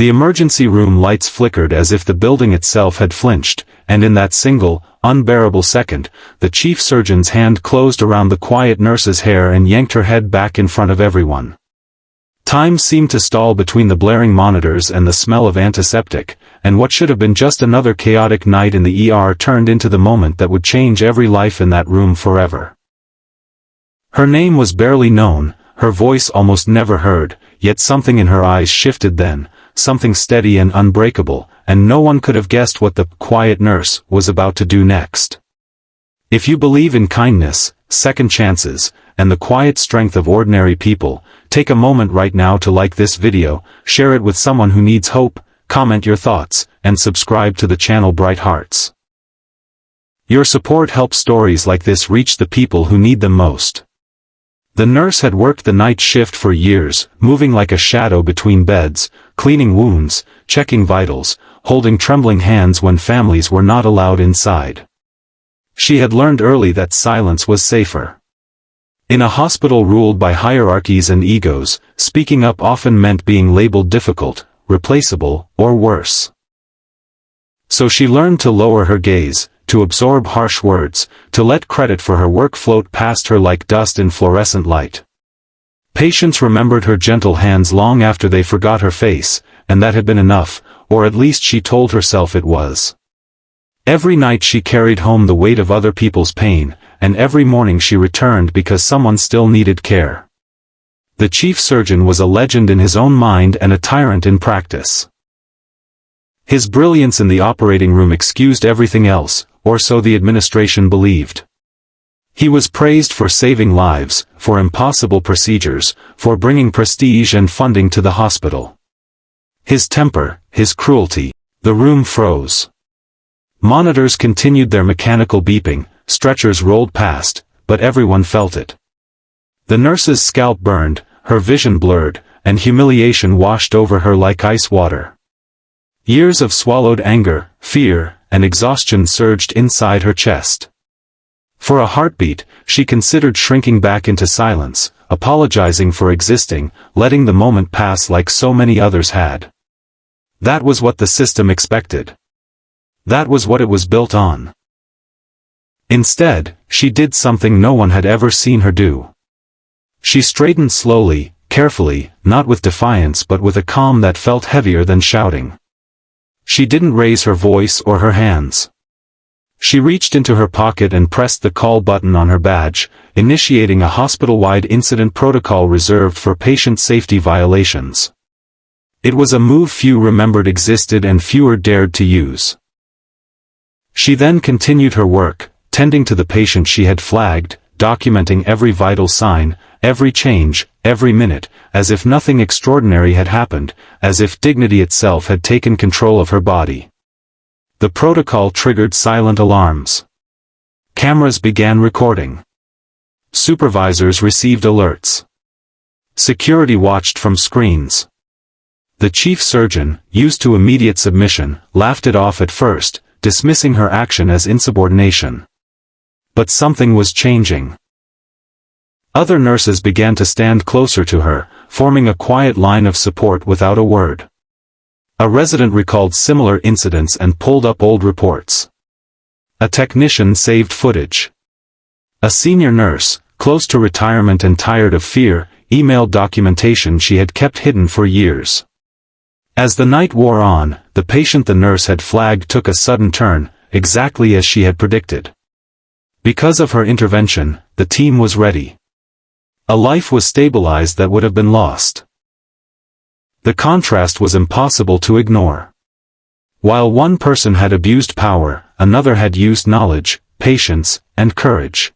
The emergency room lights flickered as if the building itself had flinched, and in that single, unbearable second, the chief surgeon's hand closed around the quiet nurse's hair and yanked her head back in front of everyone. Time seemed to stall between the blaring monitors and the smell of antiseptic, and what should have been just another chaotic night in the ER turned into the moment that would change every life in that room forever. Her name was barely known, her voice almost never heard, yet something in her eyes shifted then, something steady and unbreakable, and no one could have guessed what the quiet nurse was about to do next. If you believe in kindness, second chances, and the quiet strength of ordinary people, take a moment right now to like this video, share it with someone who needs hope, comment your thoughts, and subscribe to the channel Bright Hearts. Your support helps stories like this reach the people who need them most. The nurse had worked the night shift for years, moving like a shadow between beds, cleaning wounds, checking vitals, holding trembling hands when families were not allowed inside. She had learned early that silence was safer. In a hospital ruled by hierarchies and egos, speaking up often meant being labeled difficult, replaceable, or worse. So she learned to lower her gaze, to absorb harsh words, to let credit for her work float past her like dust in fluorescent light. Patients remembered her gentle hands long after they forgot her face, and that had been enough, or at least she told herself it was. Every night she carried home the weight of other people's pain, and every morning she returned because someone still needed care. The chief surgeon was a legend in his own mind and a tyrant in practice. His brilliance in the operating room excused everything else, or so the administration believed. He was praised for saving lives, for impossible procedures, for bringing prestige and funding to the hospital. His temper, his cruelty, the room froze. Monitors continued their mechanical beeping, stretchers rolled past, but everyone felt it. The nurse's scalp burned, her vision blurred, and humiliation washed over her like ice water. Years of swallowed anger, fear, and exhaustion surged inside her chest. For a heartbeat, she considered shrinking back into silence, apologizing for existing, letting the moment pass like so many others had. That was what the system expected. That was what it was built on. Instead, she did something no one had ever seen her do. She straightened slowly, carefully, not with defiance but with a calm that felt heavier than shouting. She didn't raise her voice or her hands. She reached into her pocket and pressed the call button on her badge, initiating a hospital-wide incident protocol reserved for patient safety violations. It was a move few remembered existed and fewer dared to use. She then continued her work, tending to the patient she had flagged, documenting every vital sign, every change, every minute, as if nothing extraordinary had happened, as if dignity itself had taken control of her body. The protocol triggered silent alarms. Cameras began recording. Supervisors received alerts. Security watched from screens. The chief surgeon, used to immediate submission, laughed it off at first, dismissing her action as insubordination. But something was changing. Other nurses began to stand closer to her, forming a quiet line of support without a word. A resident recalled similar incidents and pulled up old reports. A technician saved footage. A senior nurse, close to retirement and tired of fear, emailed documentation she had kept hidden for years. As the night wore on, the patient the nurse had flagged took a sudden turn, exactly as she had predicted. Because of her intervention, the team was ready. A life was stabilized that would have been lost. The contrast was impossible to ignore. While one person had abused power, another had used knowledge, patience, and courage.